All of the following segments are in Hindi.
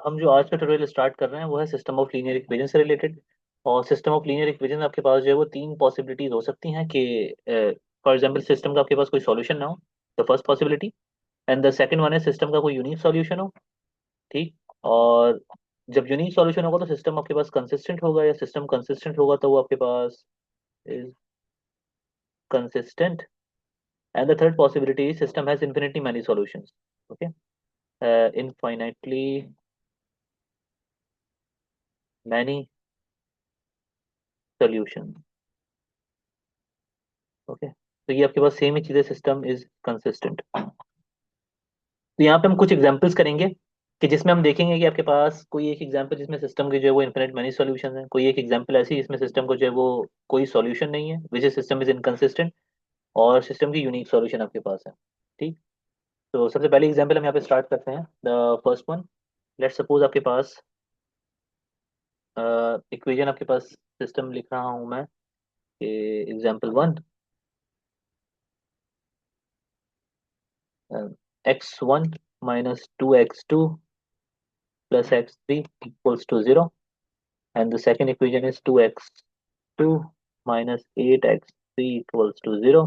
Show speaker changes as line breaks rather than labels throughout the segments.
हम जो आज का ट्यूटोरियल स्टार्ट कर रहे हैं वो है सिस्टम ऑफ लीनियर इक्वेशन से रिलेटेड। और सिस्टम ऑफ लीनियर इक्वेशन आपके पास जो है वो तीन पॉसिबिलिटीज हो सकती हैं कि फॉर एग्जांपल सिस्टम का आपके पास कोई सॉल्यूशन ना हो, the first possibility. And the second one है सिस्टम का कोई यूनिक सॉल्यूशन हो। ठीक। और जब यूनिक सॉल्यूशन होगा तो सिस्टम आपके पास कंसिस्टेंट होगा, या सिस्टम कंसिस्टेंट होगा तो वो आपके पास is consistent. And the third possibility system has infinitely many solutions. Okay. Infinitely many solution. Okay, तो ये आपके पास सेम ही चीज़ है, सिस्टम इज कंसिस्टेंट। तो यहाँ पे हम कुछ एग्जांपल्स करेंगे कि जिसमें हम देखेंगे कि आपके पास कोई एक एग्जांपल जिसमें सिस्टम के जो है वो इनफिनिट मैनी सॉल्यूशन है, कोई एक एग्जांपल ऐसी जिसमें सिस्टम को जो है वो कोई सॉल्यूशन नहीं है, which is system is inconsistent, और सिस्टम की यूनिक सॉल्यूशन आपके पास है। ठीक। तो सबसे पहले एग्जांपल हम यहाँ पे स्टार्ट करते हैं, the first one. Let's suppose आपके पास इक्वेशन आपके पास सिस्टम लिख रहा हूँ मैं कि example one, x1 minus 2x2 plus x3 equals to 0, and the second equation is 2x2 minus 8x3 equals to 0,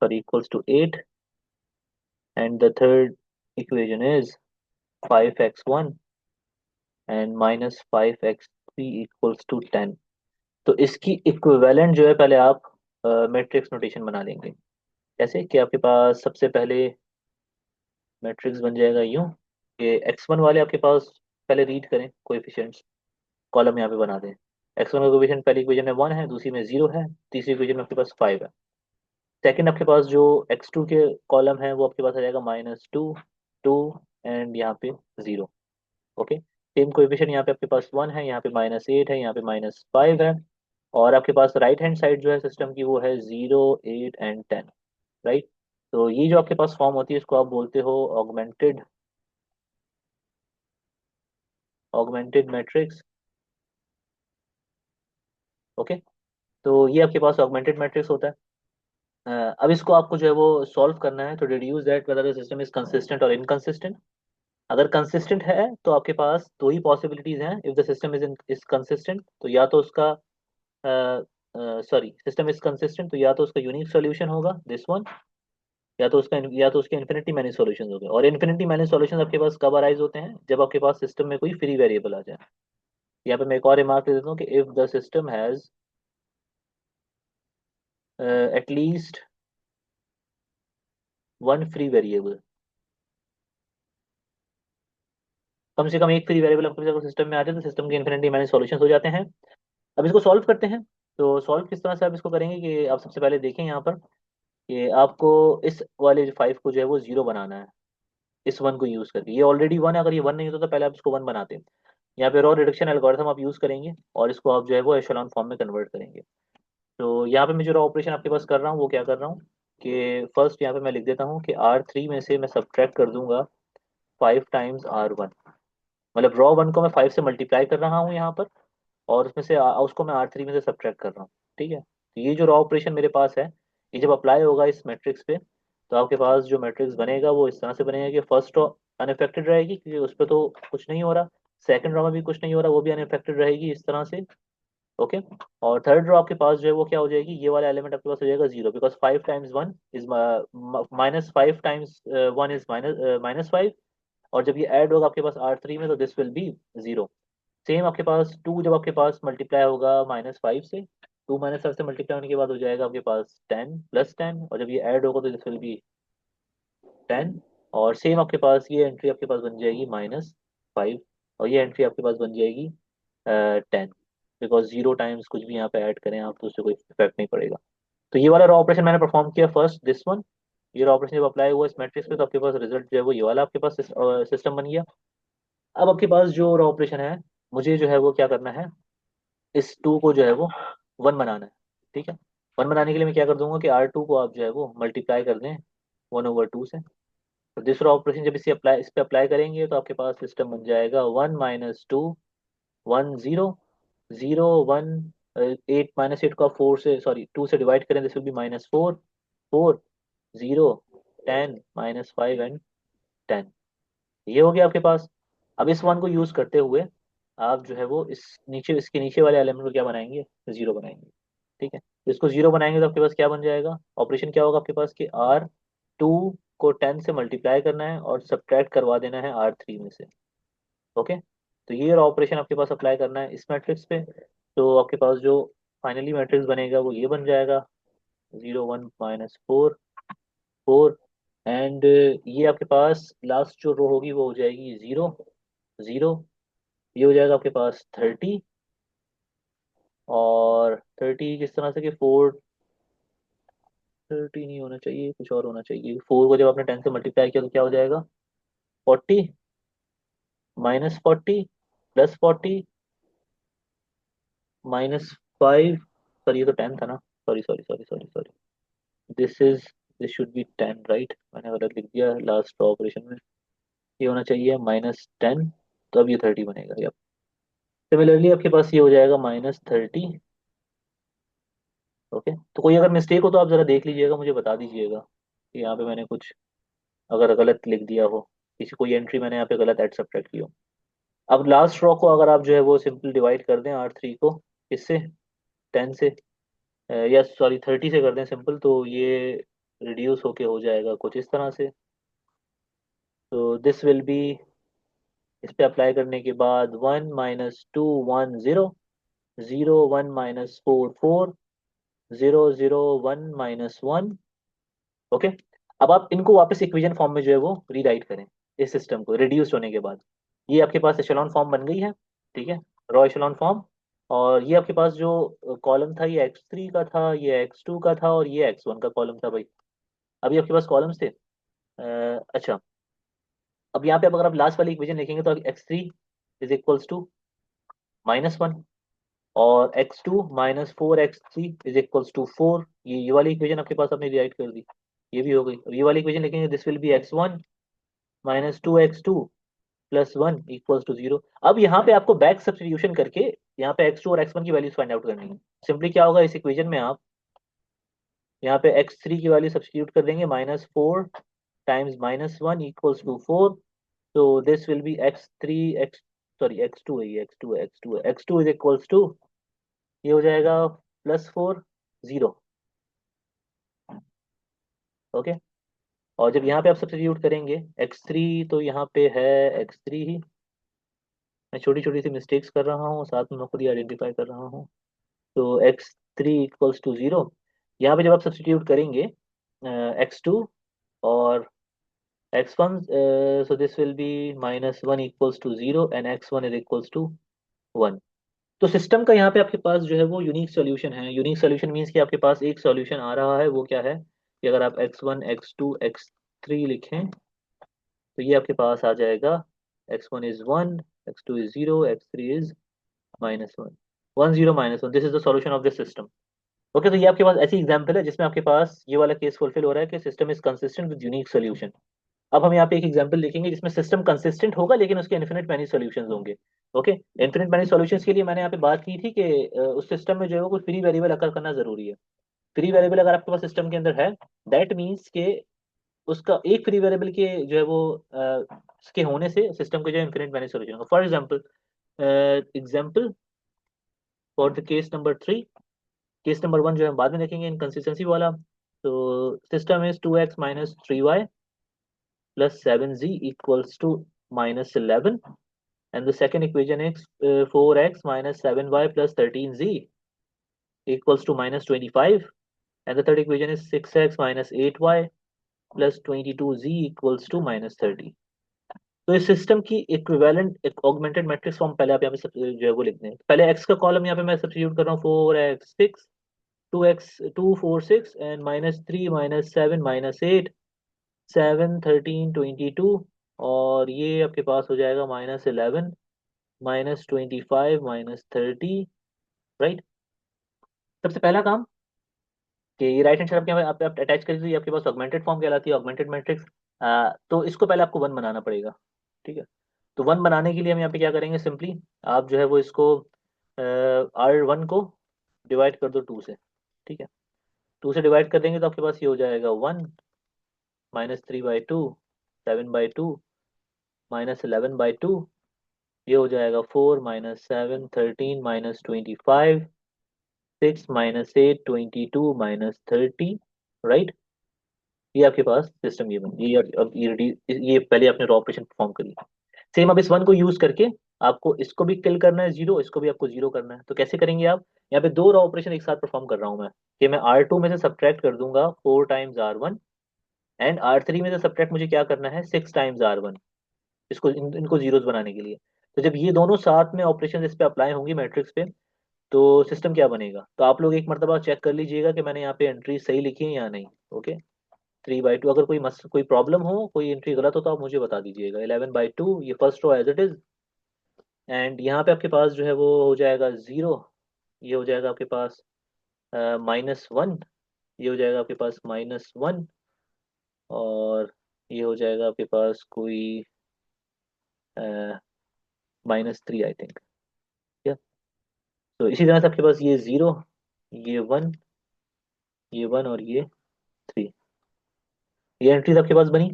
or equals to 8, and the third equation is 5x1 and minus 5x3 equals to 10। तो इसकी इक्विवेलेंट जो है पहले आप मैट्रिक्स नोटेशन बना लेंगे। जैसे कि आपके पास सबसे पहले मैट्रिक्स बन जाएगा यूं कि x1 वाले आपके पास पहले रीड करें कोएफिशिएंट्स, कॉलम यहाँ पे बना दें। x1 का कोएफिशिएंट पहली इक्वेशन में 1 है, दूसरी में 0 है, तीसरी इक्वेशन में आपके पास 5 है। सेकंड आपके पास जो x2 के कॉलम है वो आपके पास आ जाएगा -2, 2 एंड यहाँ पे 0। ओके। सेम कोएफिशिएंट यहाँ पे आपके पास 1 है, यहाँ पे -8 है, यहाँ पे -5 है। और आपके पास राइट हैंड साइड जो है सिस्टम की वो है 0, 8 एंड 10। राइट। तो ये जो आपके पास फॉर्म होती है इसको आप बोलते हो ऑगमेंटेड मैट्रिक्स। ओके। तो ये आपके पास ऑगमेंटेड मैट्रिक्स होता है। अब इसको आपको जो है वो सॉल्व करना है, तो deduce that whether the system is consistent और इनकंसिस्टेंट। अगर कंसिस्टेंट है तो आपके पास दो ही पॉसिबिलिटीज हैं, if the system is consistent तो या तो उसका सॉरी सिस्टम इज कंसिस्टेंट तो या तो उसका यूनिक सॉल्यूशन होगा दिस वन, या तो उसके इन्फिनिटी मैनी सॉल्यूशंस हो गए। और इन्फिनिटी मैनी सॉल्यूशंस आपके पास कब अराइज होते हैं, जब आपके पास सिस्टम में कोई फ्री वेरिएबल आ जाए। यहाँ पे मैं एक और रिमार्क दे देता हूँ कि if the system has at least one free variable, कम से कम एक फ्री वेरिएबल आपके सिस्टम में आ जाए तो सिस्टम के इन्फिनिटी मैनी सॉल्यूशंस हो जाते हैं। अब इसको सॉल्व करते हैं। तो सॉल्व किस तरह से आप इसको करेंगे कि आप सबसे पहले देखें यहाँ पर कि आपको इस वाले 5 को जो है वो 0 बनाना है, इस वन को यूज करके। ये ऑलरेडी वन है, अगर ये वन नहीं होता तो पहले आप इसको वन बनाते हैं। यहाँ पे रॉ रिडक्शन एल्गोरिथम आप यूज करेंगे और इसको आप जो है वो एशेलॉन फॉर्म में कन्वर्ट करेंगे। तो यहाँ पे मैं जो रॉ ऑपरेशन आपके पास कर रहा हूँ वो क्या कर रहा हूँ कि फर्स्ट यहाँ पे मैं लिख देता हूँ कि R3 में से मैं सब्ट्रैक्ट कर दूंगा 5 टाइम्स R1। मतलब रॉ वन को मैं 5 से मल्टीप्लाई कर रहा हूँ यहाँ पर, और उसमें से उसको मैं R3 में से सब्ट्रैक्ट कर रहा हूँ। ठीक है, तो ये जो रॉ ऑपरेशन मेरे पास है ये जब अप्लाई होगा इस मैट्रिक्स पे तो आपके पास जो मैट्रिक्स बनेगा वो इस तरह से बनेगा कि फर्स्ट रॉ अनअफेक्टेड रहेगी क्योंकि उस पर तो कुछ नहीं हो रहा, सेकंड रॉ में भी कुछ नहीं हो रहा, वो भी अनअफेक्टेड रहेगी इस तरह से। ओके। और थर्ड रॉ आपके पास जो है वो क्या हो जाएगी, ये वाला एलिमेंट आपके पास हो जाएगा 0, because 5 times 1 is -5 times 1 is -5। और जब ये ऐड होगा आपके पास R3 में तो दिस विल बी 0। सेम आपके पास 2 जब आपके पास मल्टीप्लाई होगा -5 से, 2 -5 से मल्टीप्लाई होने के बाद हो जाएगा आपके पास 10 + 10, और जब ये ऐड होगा तो दिस विल बी 10। और सेम आपके पास ये एंट्री आपके पास बन जाएगी -5, और ये एंट्री आपके पास बन जाएगी 10, बिकॉज 0 टाइम्स कुछ भी यहाँ पे ऐड करें आप तो उससे कोई इफेक्ट नहीं पड़ेगा। तो ये वाला रॉ ऑपरेशन मैंने परफॉर्म किया फर्स्ट दिस वन। ये रॉ ऑपरेशन जब अप्लाई हुआ इस मैट्रिक्स पे तो आपके पास रिजल्ट जो है वो ये वाला आपके पास सिस्टम बन गया। अब आपके पास जो रॉ ऑपरेशन है, मुझे जो है वो क्या करना है, इस टू को जो है वो वन बनाना है। ठीक है। वन बनाने के लिए मैं क्या कर दूंगा कि R2 को आप जो है वो मल्टीप्लाई कर दें 1/2 से। तो दूसरा ऑपरेशन जब इस पे अप्लाई करेंगे तो आपके पास सिस्टम बन जाएगा 1 -2 1 0 0 1। 8 को आप 4 से सॉरी 2 से डिवाइड करें दिस विल बी -4 4 0 10 -5 एंड 10। ये हो गया आपके पास। अब इस वन को यूज करते हुए आप जो है वो इस नीचे, इसके नीचे वाले एलिमेंट को क्या बनाएंगे, जीरो बनाएंगे। ठीक है, तो इसको जीरो बनाएंगे तो आपके पास क्या बन जाएगा, ऑपरेशन क्या होगा आपके पास कि R2 को 10 से मल्टीप्लाई करना है और सब्ट्रैक्ट करवा देना है R3 में से। ओके, तो ये ऑपरेशन आपके पास अप्लाई करना है इस मैट्रिक्स पे। तो आपके पास जो फाइनली मैट्रिक्स बनेगा वो ये बन जाएगा, 0 1 - 4 4। एंड ये आपके पास लास्ट जो रो होगी वो हो जाएगी 0 0। ये हो जाएगा आपके पास 30। और 30 किस तरह से कि 430 नहीं होना चाहिए, कुछ और होना चाहिए। 4 को जब आपने 10 से मल्टीप्लाई किया तो क्या हो जाएगा, 40 -40 +40 -5। सर ये तो 10 था ना, sorry sorry sorry sorry sorry, this is this should be 10 right, मैंने गलत लिख दिया लास्ट ऑपरेशन में। ये होना चाहिए -10, तो अब ये 30 बनेगा। या सिमिलरली आपके पास ये हो जाएगा -30। ओके, तो कोई अगर मिस्टेक हो तो आप जरा देख लीजिएगा, मुझे बता दीजिएगा कि यहाँ पे मैंने कुछ अगर गलत लिख दिया हो, किसी कोई एंट्री मैंने यहाँ पे गलत ऐड सब्ट्रैक्ट की हो। अब लास्ट रॉ को अगर आप जो है वो सिंपल डिवाइड कर दें R3 को, इससे 10 से, या सॉरी 30 से कर दें सिंपल, तो ये रिड्यूस होके हो जाएगा कुछ इस तरह से। तो दिस विल बी, इस पे अप्लाई करने के बाद 1 - 2 1 0 0 1 - 4 4 0 0 1 -1। ओके, अब आप इनको वापस इक्वेशन फॉर्म में जो है वो रीराइट करें, इस सिस्टम को रिड्यूस होने के बाद। ये आपके पास एशेलॉन फॉर्म बन गई है। ठीक है, रॉ एशेलॉन फॉर्म। और ये आपके पास जो कॉलम था ये x3 का था, ये x2 का था, और ये x1 का कॉलम था भाई। अभी आपके पास कॉलम्स थे। अच्छा, अब यहाँ पे अब अगर आप लास्ट वाली इक्वेशन लिखेंगे तो x3 = -1, और x2 - 4x3 = 4। ये वाली इक्वेशन आपके पास आपने राइट कर दी, ये भी हो गई। अब ये वाली इक्वेशन लिखेंगे, this will B x1 - 2x2 + 1 = 0। अब यहाँ पे आपको बैक सब्स्टिट्यूशन करके यहाँ पे x2 और x1 की वैल्यूज फाइंड आउट करनी है। सिंपली क्या होगा इस इक्वेशन में, आप यहाँ पे x3 की वैल्यू सब्स्टिट्यूट कर देंगे, -4 टाइम्स -1 = 4। तो this will B x3 x, sorry x2 है, ये x2 ये हो जाएगा +4 0। ओके, और जब यहाँ पे आप सब्स्टिट्यूट करेंगे x3, तो यहाँ पे है x3 ही। मैं छोटी छोटी सी मिस्टेक्स कर रहा हूँ, साथ में मैं खुद ही आइडेंटिफाई कर रहा हूँ। तो x3 = 0। यहाँ पे जब आप सब्स्टिट्यूट करेंगे x2 और x1, so this will be -1 = 0 and x1 is equals to 1। तो सिस्टम का यहाँ पे आपके पास जो है वो यूनिक सॉल्यूशन है। यूनिक सॉल्यूशन मीन्स कि आपके पास एक सॉल्यूशन आ रहा है, वो क्या है कि अगर आप x1 x2 x3 लिखें तो ये आपके पास आ जाएगा, x1 is 1, x2 is 0, x3 is -1, 1 0 -1, this is the solution of this system. Okay, तो ये आपके पास ऐसी एग्जांपल है जिसमें आपके पास ये वाला केस फुलफिल हो रहा है कि system is consistent with unique solution. अब हम यहाँ पे एक एग्जांपल देखेंगे जिसमें सिस्टम कंसिस्टेंट होगा लेकिन उसके इन्फिनिट मैनी सॉल्यूशंस होंगे। ओके, इन्फिनिट मैनी सॉल्यूशंस के लिए मैंने यहाँ पे बात की थी कि उस सिस्टम में जो है वो कुछ फ्री वेरिएबल अकर करना जरूरी है। फ्री वेरिएबल अगर आपके पास सिस्टम के अंदर है, दैट मीन्स के उसका एक फ्री वेरिएबल के जो है वो इसके होने से सिस्टम के जो इन्फिनिट मैनी सॉल्यूशन होगा। For example, example for the case number 3, case number 1 जो है हम बाद में देखेंगे इनकंसिस्टेंसी वाला। तो system is 2x - 3y + 7z = -11, and the second equation is 4x - 7y + 13z = -25, and the third equation is 6x - 8y + 22z = -30। तो इस सिस्टम की इक्विवेलेंट एक ऑगमेंटेड मैट्रिक्स फॉर्म पहले आप यहाँ पे जो है वो लिखते हैं। पहले x का कॉलम यहाँ पे मैं सब्स्टिट्यूट कर रहा हूँ, 4x6 2x 2 4 6 एंड -3 -7 -8 7 13 22। और ये आपके पास हो जाएगा -11 -25 -30। राइट, सबसे पहला काम कि ये राइट हैंड साइड आपके आप अटैच कर दीजिए, आपके पास ऑगमेंटेड फॉर्म कहलाती है, ऑगमेंटेड मैट्रिक्स। तो इसको पहले आपको 1 बनाना पड़ेगा। ठीक है, तो 1 बनाने के लिए हम यहाँ पे क्या करेंगे, सिंपली आप जो है वो इसको R1 को डिवाइड कर दो 2 से। ठीक है, 2 से डिवाइड कर देंगे तो आपके पास ये हो जाएगा 1 -3/2 7/2 -11/2 ये हो जाएगा 4 - 7 13 - 25 6 - 8 22 - 30, राइट। ये आपके पास सिस्टम ये बन ये अब ये पहले आपने रॉ ऑपरेशन परफॉर्म करी। सेम अब इस वन को यूज करके आपको इसको भी किल करना है जीरो, इसको भी आपको जीरो करना है। तो कैसे करेंगे आप? यहाँ पे दो रॉ ऑपरेशन एक साथ परफॉर्म कर रहा हूँ मैं, कि मैं R2 में से सब्ट्रैक्ट कर दूंगा 4 टाइम्स R1, एंड R3 में से सब्ट्रैक्ट मुझे क्या करना है 6 टाइम्स R1, इसको इनको जीरोस बनाने के लिए। तो जब ये दोनों साथ में ऑपरेशन इस पे अप्लाई होंगी मैट्रिक्स पे, तो सिस्टम क्या बनेगा? तो आप लोग एक मरतबा चेक कर लीजिएगा कि मैंने यहाँ पे एंट्री सही लिखी है या नहीं। ओके, 3/2। अगर कोई प्रॉब्लम हो, कोई एंट्री गलत हो, तो आप मुझे बता दीजिएगा। 11/2 ये first row as it is, and यहाँ पे आपके पास जो है वो हो जाएगा जीरो, ये हो जाएगा आपके पास -1, ये हो जाएगा आपके पास -1, और ये हो जाएगा आपके पास कोई -3 आई थिंक। तो इसी तरह से आपके पास ये जीरो, ये वन, ये वन, और ये 3, ये एंट्रीज आपके पास बनी।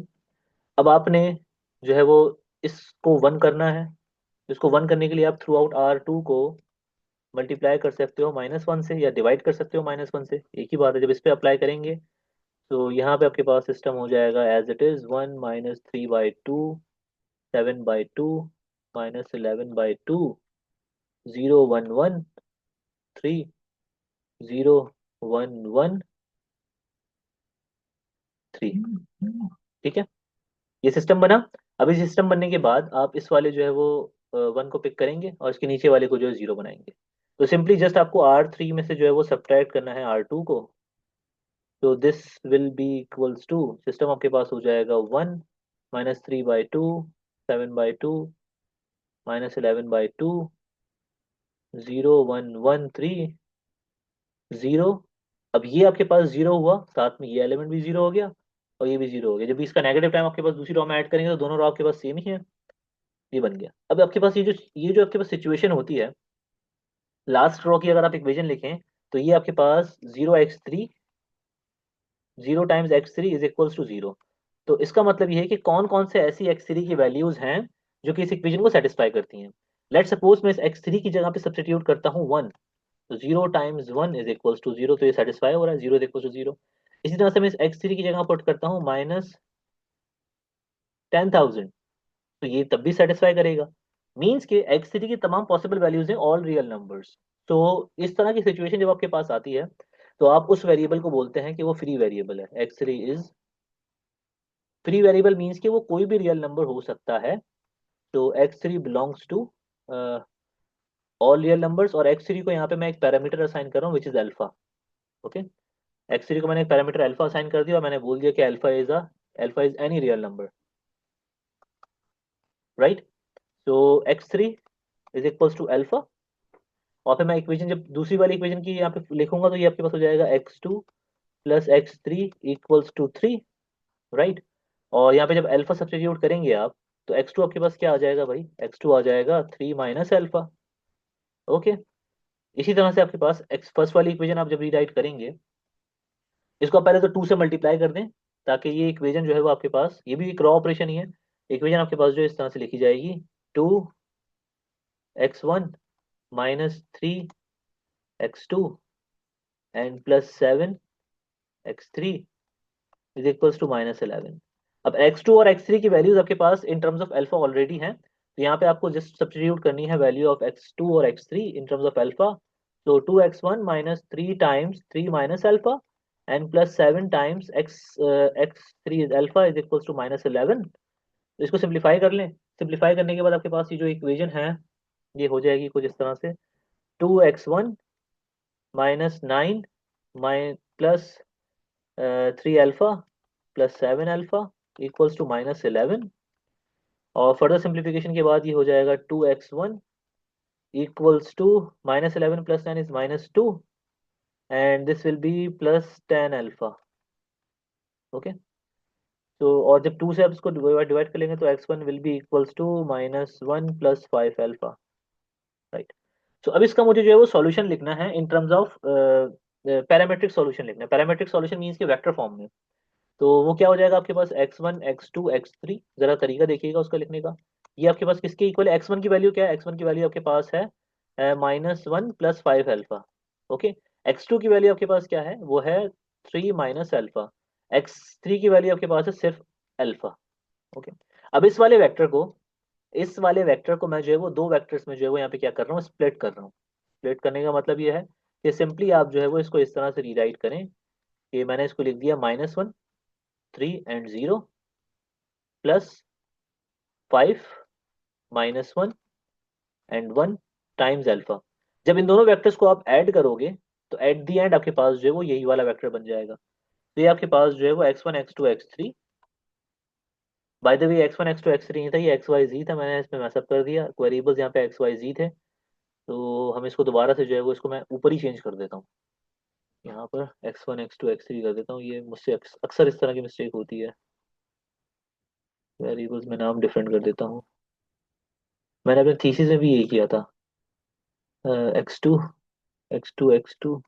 अब आपने जो है वो इसको वन करना है। इसको वन करने के लिए आप थ्रू आउट R2 को मल्टीप्लाई कर सकते हो -1 से, या डिवाइड कर सकते हो -1 से, एक ही बात है। जब इस पे अप्लाई करेंगे तो यहाँ पे आपके पास सिस्टम हो जाएगा एज इट इज 1 - 3/2 7/2 -11/2 0 1 1 3 0 1 1 3। ठीक है, ये सिस्टम बना। अब इस सिस्टम बनने के बाद आप इस वाले जो है वो वन को पिक करेंगे और इसके नीचे वाले को जो है जीरो बनाएंगे। तो सिंपली जस्ट आपको R3 में से जो है वो सब्ट्रैक्ट करना है R2 को। तो this will be equals to, system आपके पास हो जाएगा 1 - 3/2 7/2 -11/2 0 1 1 3 0। अब ये आपके पास जीरो हुआ, साथ में ये एलिमेंट भी जीरो हो गया, और ये भी जीरो हो गया। जब भी इसका नेगेटिव टाइम आपके पास दूसरी रॉ में ऐड करेंगे तो दोनों रॉ आपके पास सेम ही है। ये बन गया। अब आपके पास ये जो आपके पास सिचुएशन होती है, लास्ट रो की अगर आप इक्वेशन लिखें, तो ये आपके पास 0 x 3, 0 times x3 is equals to 0। तो इसका मतलब ये है कि कौन कौन से ऐसी x3 की वैल्यूज हैं जो कि इस इक्वेशन को सेटिस्फाई करती हैं। लेट सपोज मैं इस x3 की जगह पे सब्स्टिट्यूट करता हूँ 1, तो 0 टाइम्स 1 इज इक्वल्स टू 0, तो ये सेटिस्फाई हो रहा है, 0 इज इक्वल्स टू 0। इसी तरह से मैं इस x3 की जगह पुट करता हूँ -10,000, तो ये तब भी सेटिस्फाई करेगा। मीन्स के x3 की तमाम पॉसिबल वैल्यूज हैं ऑल रियल नंबर्स। तो इस तरह की सिचुएशन जब आपके पास आती है, तो आप उस वेरिएबल को बोलते हैं कि वो फ्री वेरिएबल है। x3 is free variable, means कि वो कोई भी रियल नंबर हो सकता है। तो x3 belongs to all real numbers, और x3 को यहाँ पे मैं एक पैरामीटर असाइन कर रहा हूँ which is alpha. Okay, x3 को मैंने एक पैरामीटर अल्फा असाइन कर दिया, और मैंने बोल दिया कि alpha is any real number, right. तो x3 is equals to alpha, और फिर मैं इक्वेशन जब दूसरी वाली इक्वेशन की यहाँ पे लिखूंगा, तो ये आपके पास हो जाएगा x2 + x3 equals to 3, right. और यहाँ पे जब अल्फा सब्स्टिट्यूट करेंगे आप, तो x2 आपके पास क्या आ जाएगा भाई? x2 आ जाएगा 3 - अल्फा। ओके, इसी तरह से आपके पास एक्स फर्स्ट वाली इक्वेशन आप जब रीराइट करेंगे, इसको आप पहले तो 2 से मल्टीप्लाई कर दें, ताकि ये इक्वेशन जो है वो आपके पास, ये भी एक रॉ ऑपरेशन ही है। इक्वेशन आपके पास जो है इस तरह से लिखी जाएगी, 2x1 -3x2 and +7x3 is equals to -11। अब x2 और x3 की वैल्यूज आपके पास in terms of alpha already हैं, तो यहाँ पे आपको जस्ट सब्स्टिट्यूट करनी है वैल्यू ऑफ x2 और x3 in terms of alpha. तो 2x1 -3 times 3 alpha and +7 times x3 is alpha is equals to -11। तो इसको सिंप्लीफाई कर लें। सिंप्लीफाई करने के बाद आपके पास ये जो इक्वेशन है, ये हो जाएगी कुछ इस तरह से, 2x1 -9 plus 3 alpha +7 alpha equals to -11। और फर्दर सिंप्लीफिकेशन के बाद ये हो जाएगा 2x1 equals to -11 + 9 is -2, and this will be +10 alpha. Okay, तो और जब 2 से आप इसको डिवाइड कर लेंगे, तो x1 will be equals to -1 + 5 alpha, right. तो अब इसका मुझे जो है वो सॉल्यूशन लिखना है इन टर्म्स ऑफ पैरामेट्रिक सॉल्यूशन लिखना है। पैरामेट्रिक सॉल्यूशन मीन्स के वेक्टर फॉर्म में। तो वो क्या हो जाएगा आपके पास? x1 x2 x3, जरा तरीका देखिएगा उसका लिखने का। ये आपके पास किसके इक्वल है, x1 की वैल्यू क्या है, x1 की वैल्यू आपके पास है -1 + 5 अल्फा। ओके, x2 की वैल्यू आपके पास क्या है, वो है 3 - अल्फा। x3 की वैल्यू आपके पास है सिर्फ अल्फा। ओके, अब इस वाले वेक्टर को मैं जो है वो दो वेक्टर्स में जो है वो यहाँ पे क्या कर रहा हूँ, स्प्लिट कर रहा हूँ। स्प्लिट करने का मतलब ये है कि सिंपली आप जो है वो इसको इस तरह से रीराइट करें कि मैंने इसको लिख दिया -1, 3 and 0 +5 -1 and 1 टाइम्स अल्फा। जब इन दोनों वेक्टर्स को आप ऐड करोगे तो एट द एंड आपके पास जो है वो यही वाला वेक्टर बन जाएगा। तो ये आपके पास जो है वो x1 x2 x3, by the way x1 x2 x3 नहीं था, ये एक्स वाई जी था, मैंने इसमें मैसअप कर दिया, वेरिएबल्स यहाँ पे एक्स वाई जी थे। तो हम इसको दोबारा से जो है वो इसको मैं ऊपर ही चेंज कर देता हूँ, यहाँ पर x1 x2 x3 कर देता हूँ। ये मुझसे अक्सर इस तरह की मिस्टेक होती है, वेरिएबल्स में नाम डिफरेंट कर देता हूँ। मैंने अपने थीसिस में भी यही किया था, x2 x2 x2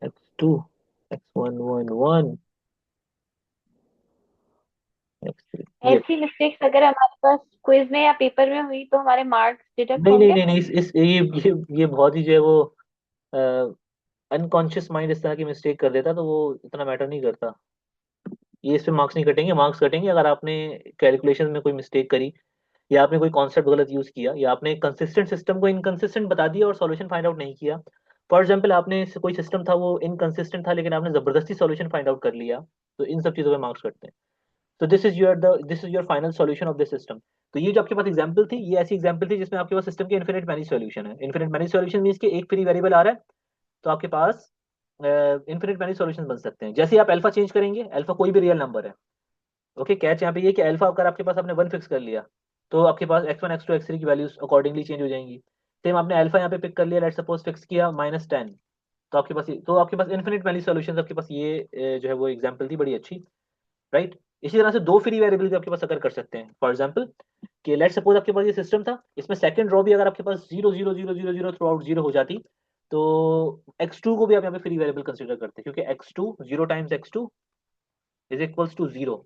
x2 x1 1 1 x3 ये।
ऐसी मिस्टेक्स अगर हमारे पास क्विज में या पेपर में हुई तो हमारे मार्क्स डिडक्ट
नहीं नहीं
होंगे।
नहीं नहीं, इस ये बहुत ही जो है वो अनकॉन्शियस माइंड इस तरह की मिस्टेक कर देता, तो वो इतना मैटर नहीं करता। ये इस पे मार्क्स नहीं कटेंगे, मार्क्स कटेंगे अगर आपने कैलकुलेशन में कोई मिस्टेक करी, या आपने कोई कॉन्सेप्ट गलत यूज किया, या आपने कंसिस्टेंट सिस्टम को इनकंसिस्टेंट बता दिया और सॉल्यूशन फाइंड आउट नहीं किया। फॉर एग्जाम्पल, आपने कोई सिस्टम था वो इनकंसिस्टेंट था लेकिन आपने जबरदस्ती सॉल्यूशन फाइंड आउट कर लिया, तो इन सब चीजों पे मार्क्स कटते हैं। तो this is your final solution of this system. तो ये जो आपके पास एग्जांपल थी, ये ऐसी एग्जांपल थी जिसमें आपके पास सिस्टम के इनफिनिट मैनी सॉल्यूशन है। इनफिनिट मैनी सॉल्यूशन मींस कि एक फ्री वेरिएबल आ रहा है, तो आपके पास इनफिनिट मैनी सॉल्यूशन बन सकते हैं। जैसे ही आप अल्फा चेंज करेंगे, अल्फा कोई भी रियल नंबर है, ओके, कैच यहाँ पे ये कि अल्फा अगर आपके पास आपने 1 फिक्स कर लिया, तो आपके पास x1 x2 x3 की वैल्यूज अकॉर्डिंगली चेंज हो जाएंगी। सेम आपने अल्फा यहाँ पे पिक कर लिया, लेट सपोज फिक्स किया -10, तो आपके पास इनफिनिट वैल्यू सॉल्यूशन आपके पास ये जो है वो एग्जांपल थी बड़ी अच्छी, राइट। इसी तरह से दो फ्री वेरिएबल भी आपके पास अगर कर सकते हैं, फॉर एग्जांपल कि लेट सपोज आपके पास ये सिस्टम था, इसमें सेकंड रो भी अगर आपके पास 0 0 0 0 0 थ्रू आउट 0 हो जाती, तो x2 को भी आप यहाँ पे फ्री वेरिएबल कंसिडर करते हैं, क्योंकि x2 0 times x2 is equals to 0।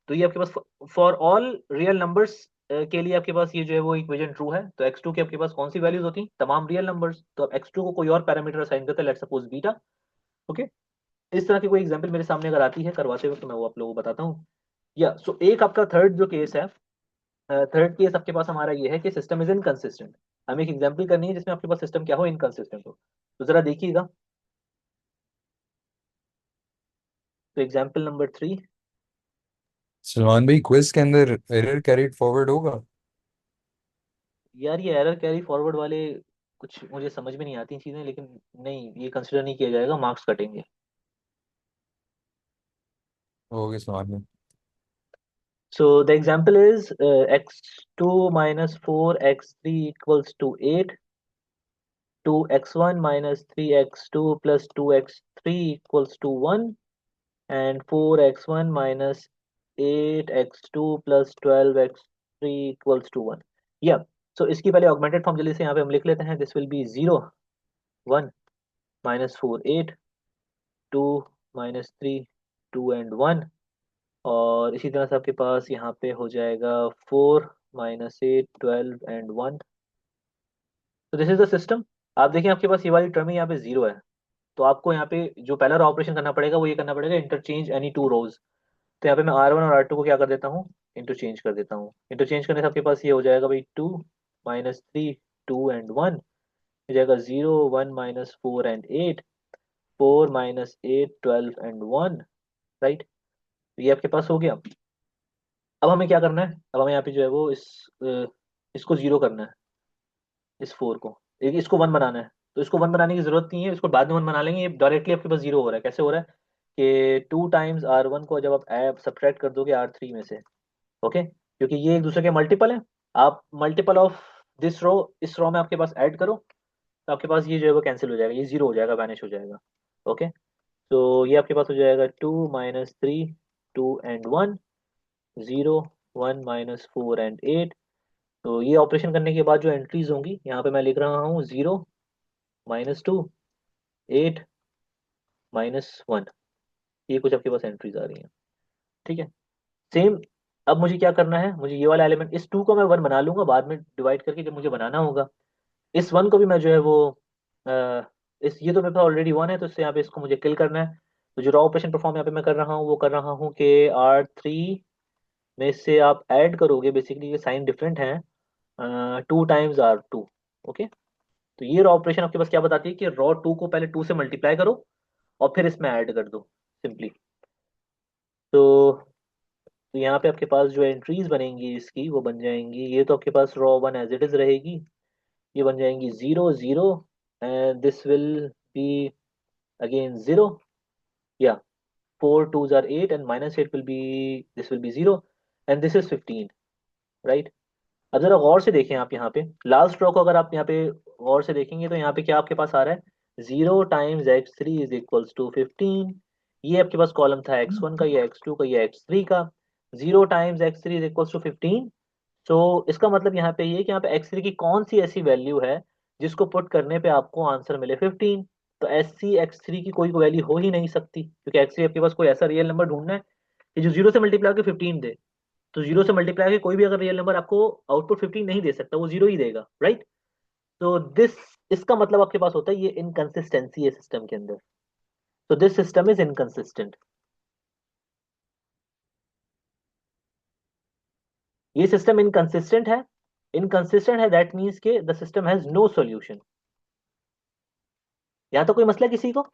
तो ये आपके पास फॉर ऑल रियल नंबर्स के लिए आपके पास ये जो है वो इक्वेशन ट्रू है। तो x2 के आपके पास कौन सी वैल्यूज होती हैं, तमाम रियल नंबर्स। तो आप x2 को कोई और पैरामीटर असाइन करते हैं, लेट सपोज बीटा। ओके, इस तरह की कोई एग्जांपल मेरे सामने अगर आती है करवाते वक्त, तो मैं वो आप लोगों को बताता हूँ। या सो एक आपका थर्ड जो केस है, थर्ड केस आपके पास हमारा ये है कि सिस्टम इज इनकंसिस्टेंट। हमें एक एग्जांपल करनी है जिसमें आपके पास सिस्टम क्या हो, इनकंसिस्टेंट हो। तो जरा देखिएगा, तो एग्जांपल नंबर 3।
सलमान भाई, क्विज के अंदर एरर कैरिड फॉरवर्ड होगा?
यार ये एरर कैरी फॉरवर्ड वाले कुछ मुझे समझ में नहीं आती चीजें, लेकिन नहीं, ये कंसिडर नहीं किया जाएगा, मार्क्स कटेंगे।
ओके सलमान भाई।
So the example is x2 - 4 x3 = 8, 2x1 - 3x2 + 2x3 = 1, and 4x1 - 8x2 + 12x3 = 1। या सो इसकी पहले ऑगमेंटेड फॉर्म जल्दी से यहाँ पे हम लिख लेते हैं। This will B 0 1 -4 8, 2 -3 2 and 1। और इसी तरह से आपके पास यहाँ पे हो जाएगा 4 -8 12 and 1। तो दिस इज द सिस्टम। आप देखिए आपके पास ये वाली टर्म है, यहाँ पे 0 है, तो आपको यहाँ पे जो पहला ऑपरेशन करना पड़ेगा वो ये करना पड़ेगा, इंटरचेंज एनी टू रोज। तो यहाँ पे मैं R1 और R2 को क्या कर देता हूँ, इंटरचेंज कर देता हूँ। इंटरचेंज करने से आपके पास ये हो जाएगा भाई 2 -3 2 and 1, हो जाएगा 0 1 -4 and 8, 4 -8 12 and 1, राइट। तो ये आपके पास हो गया। अब हमें क्या करना है, अब हमें यहाँ पे जो है वो इसको 0 करना है, इस 4 को, इसको 1 बनाना है। तो इसको 1 बनाने की जरूरत नहीं है, इसको बाद में 1 बना लेंगे। ये डायरेक्टली आपके पास 0 हो रहा है, कैसे हो रहा है कि 2 टाइम्स R1 को जब आप सब्ट्रैक्ट कर दोगे R3 में से, ओके, क्योंकि ये एक दूसरे के मल्टीपल है। आप मल्टीपल ऑफ दिस रो इस रो में आपके पास ऐड करो, तो आपके पास ये जो है वो कैंसिल हो जाएगा, ये 0 हो जाएगा, वैनिश हो जाएगा। ओके, तो ये आपके पास हो जाएगा 2 -3 2 and 1, 0 1 -4 and 8। तो ये ऑपरेशन करने के बाद जो एंट्रीज होंगी, यहाँ पे मैं लिख रहा हूँ 0 -2 8 -1। ये कुछ आपके पास एंट्रीज आ रही हैं, ठीक है। सेम अब मुझे क्या करना है, मुझे ये वाला एलिमेंट, इस 2 को मैं 1 बना लूंगा बाद में डिवाइड करके जब मुझे बनाना होगा। इस 1 को भी मैं जो है वो अ, इस ये तो मेरे पास ऑलरेडी 1 है, तो इससे यहाँ पे इसको मुझे किल करना है। तो जो रॉ ऑपरेशन परफॉर्म यहाँ पे मैं कर रहा हूँ वो कर रहा हूँ कि R3 में से आप ऐड करोगे, बेसिकली ये साइन डिफरेंट है, 2 टाइम्स R2। ओके, तो ये रॉ ऑपरेशन आपके पास क्या बताती है कि रॉ 2 को पहले 2 से मल्टीप्लाई करो और फिर इसमें ऐड कर दो सिंपली। तो यहाँ पे आपके पास जो एंट्रीज बनेंगी इसकी वो बन जाएंगी, ये तो आपके पास रॉ 1 एज इट इज रहेगी, ये बन जाएंगी 0 0, and this will be again 0, या 4 2s are 8 and -8 will be, this will be 0, and this is 15, right. अब जरा गौर से देखें आप यहाँ पे लास्ट रो को, अगर आप यहाँ पे गौर से देखेंगे तो यहाँ पे क्या आपके पास आ रहा है, 0 टाइम्स x3 = 15। ये आपके पास कॉलम था x1 का, या x2 का, या x3 का। 0 टाइम्स x3 = 15। तो इसका मतलब यहाँ पे ये कि यहाँ पे x3 की कौन सी ऐसी वैल्यू है जिसको पुट करने पे आपको आंसर मिले 15। तो ऐसी x3 की कोई वैल्यू हो ही नहीं सकती, क्योंकि x3 आपके पास कोई ऐसा रियल नंबर ढूंढना है कि जो 0 से मल्टीप्लाई करके 15 दे। तो 0 से मल्टीप्लाई करके कोई भी अगर रियल नंबर आपको आउटपुट 15 नहीं दे सकता, वो 0 ही देगा, राइट। तो दिस, इसका मतलब आपके पास होता है ये इनकंसिस्टेंसी है सिस्टम के अंदर। तो दिस सिस्टम इज इनकंसिस्टेंट। ये सिस्टम इनकंसिस्टेंट है। इनकंसिस्टेंट है दैट मीन्स के the system has no solution. यहाँ तो कोई मसला किसी को?